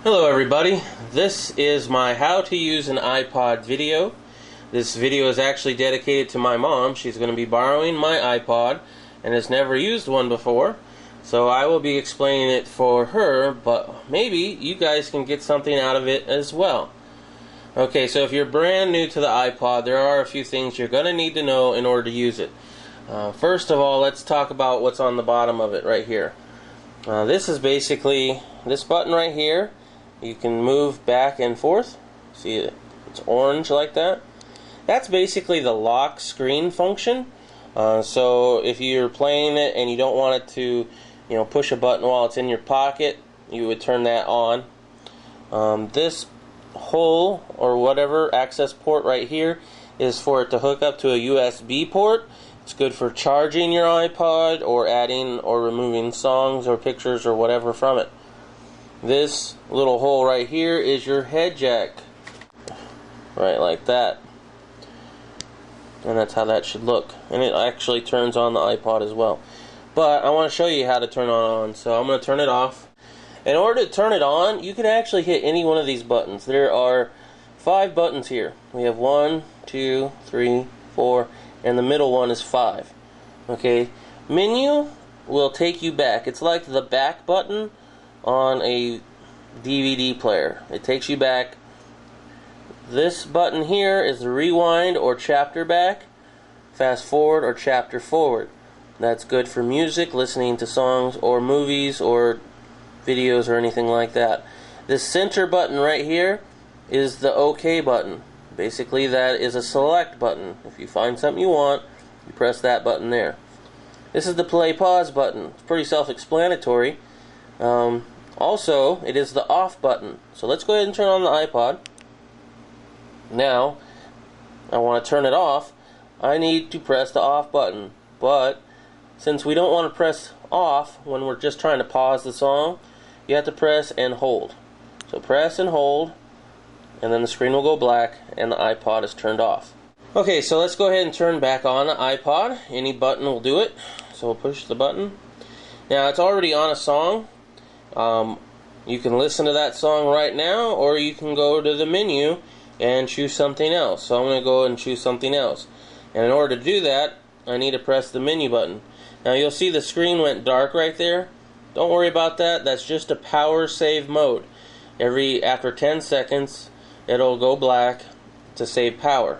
Hello everybody, this is my how to use an iPod video. This video is actually dedicated to my mom. She's going to be borrowing my iPod and has never used one before. So I will be explaining it for her, but maybe you guys can get something out of it as well. Okay, so if you're brand new to the iPod, there are a few things you're going to need to know in order to use it. First of all, let's talk about what's on the bottom of it right here. This is basically this button right here. You can move back and forth. See it? It's orange like that. That's basically the lock screen function. So if you're playing it and you don't want it to, push a button while it's in your pocket, you would turn that on. This hole or whatever access port right here is for it to hook up to a USB port. It's good for charging your iPod or adding or removing songs or pictures or whatever from it. This little hole right here is your head jack, right like that, and that's how that should look, and it actually turns on the iPod as well. But I want to show you how to turn it on, so I'm going to turn it off. In order to turn it on, you can actually hit any one of these buttons. There are 5 buttons here. We have 1, 2, 3, 4, and the middle one is 5. Okay, menu will take you back. It's like the back button on a DVD player. It takes you back. This button here is the rewind or chapter back, fast forward or chapter forward. That's good for music, listening to songs or movies or videos or anything like that. This center button right here is the OK button. Basically that is a select button. If you find something you want, you press that button there. This is the play pause button. It's pretty self-explanatory. Also, it is the off button. So let's go ahead and turn on the iPod. Now, I want to turn it off. I need to press the off button. But since we don't want to press off when we're just trying to pause the song, you have to press and hold. So press and hold, and then the screen will go black and the iPod is turned off. Okay, so let's go ahead and turn back on the iPod. Any button will do it. So we'll push the button. Now it's already on a song. You can listen to that song right now, or you can go to the menu and choose something else. So I'm going to go and choose something else. And in order to do that, I need to press the menu button. Now you'll see the screen went dark right there. Don't worry about that. That's just a power save mode. After 10 seconds, it'll go black to save power.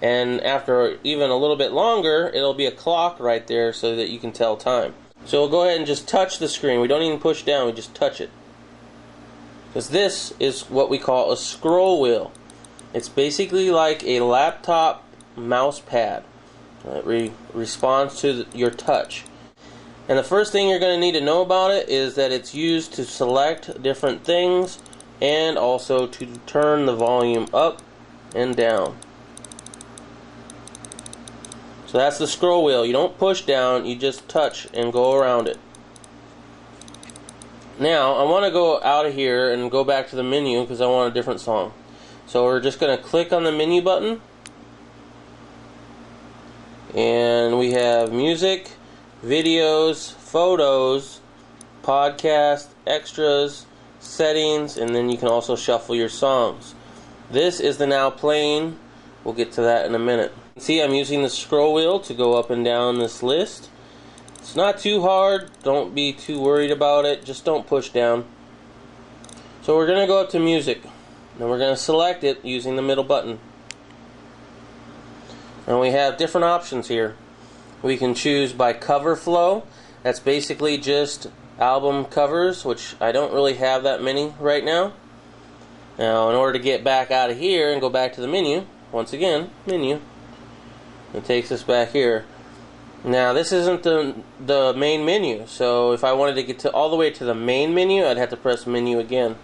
And after even a little bit longer, it'll be a clock right there so that you can tell time. So we'll go ahead and just touch the screen. We don't even push down, we just touch it. Because this is what we call a scroll wheel. It's basically like a laptop mouse pad. It responds to your touch. And the first thing you're going to need to know about it is that it's used to select different things and also to turn the volume up and down. So that's the scroll wheel. You don't push down, you just touch and go around it. Now, I want to go out of here and go back to the menu because I want a different song. So we're just going to click on the menu button. And we have music, videos, photos, podcast, extras, settings, and then you can also shuffle your songs. This is the now playing. We'll get to that in a minute. See, I'm using the scroll wheel to go up and down this list. It's not too hard. Don't be too worried about it. Just don't push down. So we're going to go up to music. Then we're going to select it using the middle button. And we have different options here. We can choose by cover flow. That's basically just album covers, which I don't really have that many right now. Now, in order to get back out of here and go back to the menu, once again, menu. It takes us back here. Now this isn't the main menu, so if I wanted to get all the way to the main menu, I'd have to press menu again.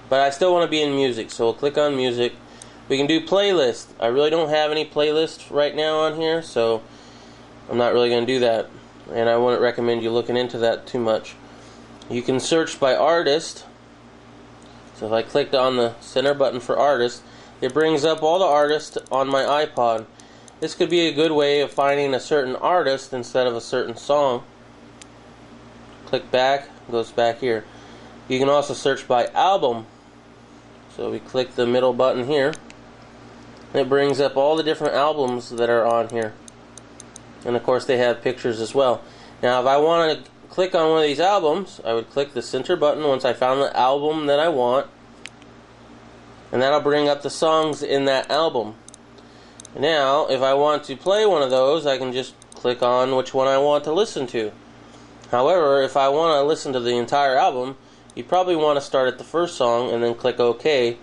But I still want to be in music, so we'll click on music. We can do playlist. I really don't have any playlists right now on here, so I'm not really going to do that. And I wouldn't recommend you looking into that too much. You can search by artist. So if I clicked on the center button for artist, it brings up all the artists on my iPod. This could be a good way of finding a certain artist instead of a certain song. Click back, goes back here. You can also search by album. So we click the middle button here. It brings up all the different albums that are on here. And of course they have pictures as well. Now if I want to click on one of these albums, I would click the center button once I found the album that I want. And that'll bring up the songs in that album. Now if I want to play one of those, I can just click on which one I want to listen to. However, if I want to listen to the entire album, you probably want to start at the first song and then click OK,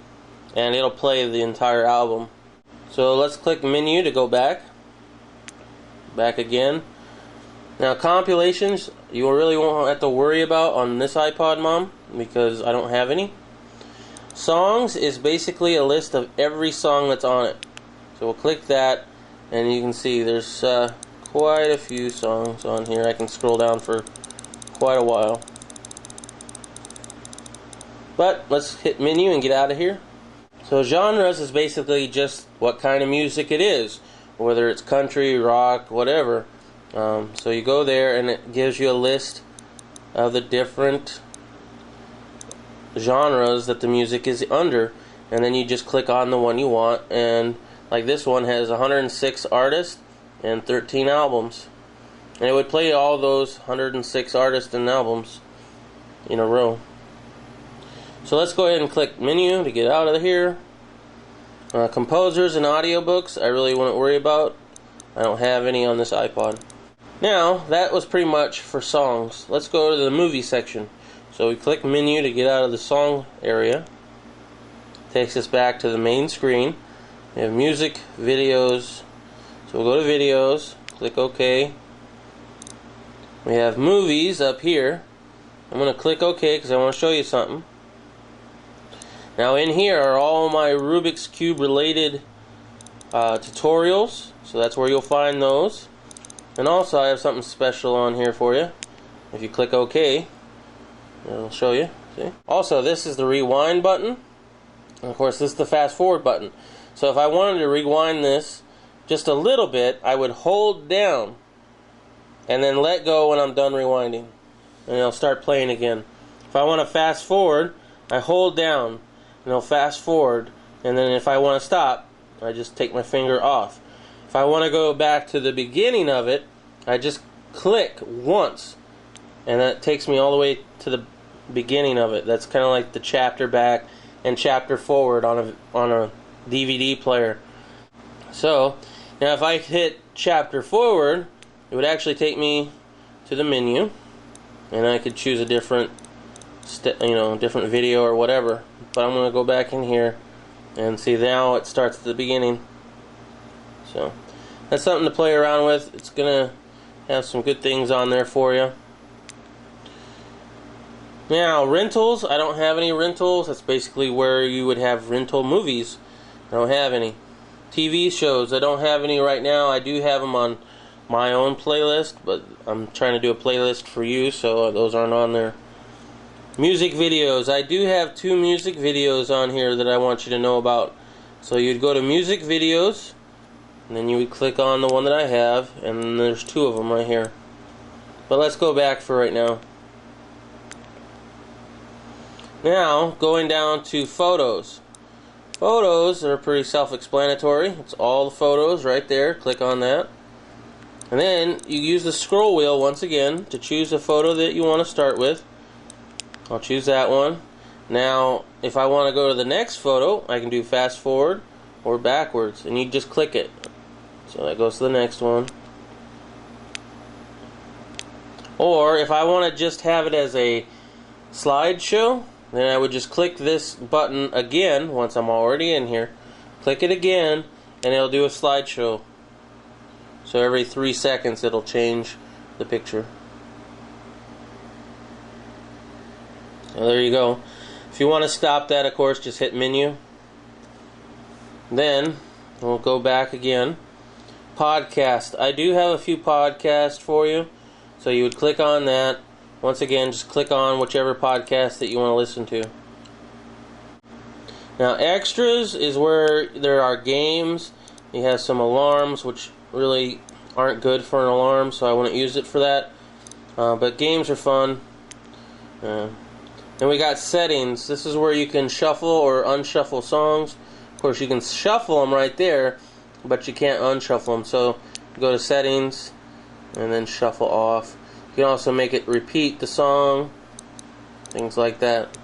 and it'll play the entire album. So let's click menu to go back again. Now compilations, you really won't have to worry about on this iPod, Mom, because I don't have any. Songs is basically a list of every song that's on it. So we'll click that, and you can see there's quite a few songs on here. I can scroll down for quite a while. But let's hit menu and get out of here. So genres is basically just what kind of music it is, whether it's country, rock, whatever. So you go there and it gives you a list of the different genres that the music is under, and then you just click on the one you want. And like this one has 106 artists and 13 albums, and it would play all those 106 artists and albums in a row. So let's go ahead and click menu to get out of here. Composers and audiobooks, I really wouldn't worry about. I don't have any on this iPod. Now, that was pretty much for songs. Let's go to the movie section. So we click menu to get out of the song area. Takes us back to the main screen. We have music, videos. So we'll go to videos, click OK. We have movies up here. I'm going to click OK because I want to show you something. Now in here are all my Rubik's Cube related tutorials. So that's where you'll find those. And also I have something special on here for you. If you click OK, it'll show you. See? Also, this is the rewind button. And of course this is the fast forward button. So if I wanted to rewind this just a little bit, I would hold down and then let go when I'm done rewinding, and it'll start playing again. If I want to fast forward, I hold down and it'll fast forward, and then if I want to stop, I just take my finger off. If I want to go back to the beginning of it, I just click once, and that takes me all the way to the beginning of it. That's kind of like the chapter back and chapter forward on a DVD player. So now if I hit chapter forward, it would actually take me to the menu, and I could choose a different different video or whatever. But I'm going to go back in here and see, now it starts at the beginning. So that's something to play around with. It's going to have some good things on there for you. Now rentals, I don't have any rentals. That's basically where you would have rental movies. I don't have any. TV shows, I don't have any right now. I do have them on my own playlist, but I'm trying to do a playlist for you, so those aren't on there. Music videos, I do have 2 music videos on here that I want you to know about. So you'd go to music videos, and then you would click on the one that I have, and then there's 2 of them right here. But let's go back for right now. Now, going down to photos. Photos are pretty self-explanatory. It's all the photos right there. Click on that. And then you use the scroll wheel once again to choose a photo that you want to start with. I'll choose that one. Now, if I want to go to the next photo, I can do fast forward or backwards, and you just click it. So that goes to the next one. Or if I want to just have it as a slideshow, then I would just click this button again once I'm already in here. Click it again, and it'll do a slideshow. So every 3 seconds it'll change the picture. So there you go. If you want to stop that, of course, just hit menu. Then we'll go back again. Podcast. I do have a few podcasts for you. So you would click on that. Once again, just click on whichever podcast that you want to listen to. Now, extras is where there are games. You have some alarms, which really aren't good for an alarm, so I wouldn't use it for that. But games are fun. And we got settings. This is where you can shuffle or unshuffle songs. Of course, you can shuffle them right there, but you can't unshuffle them. So go to settings and then shuffle off. You can also make it repeat the song, things like that.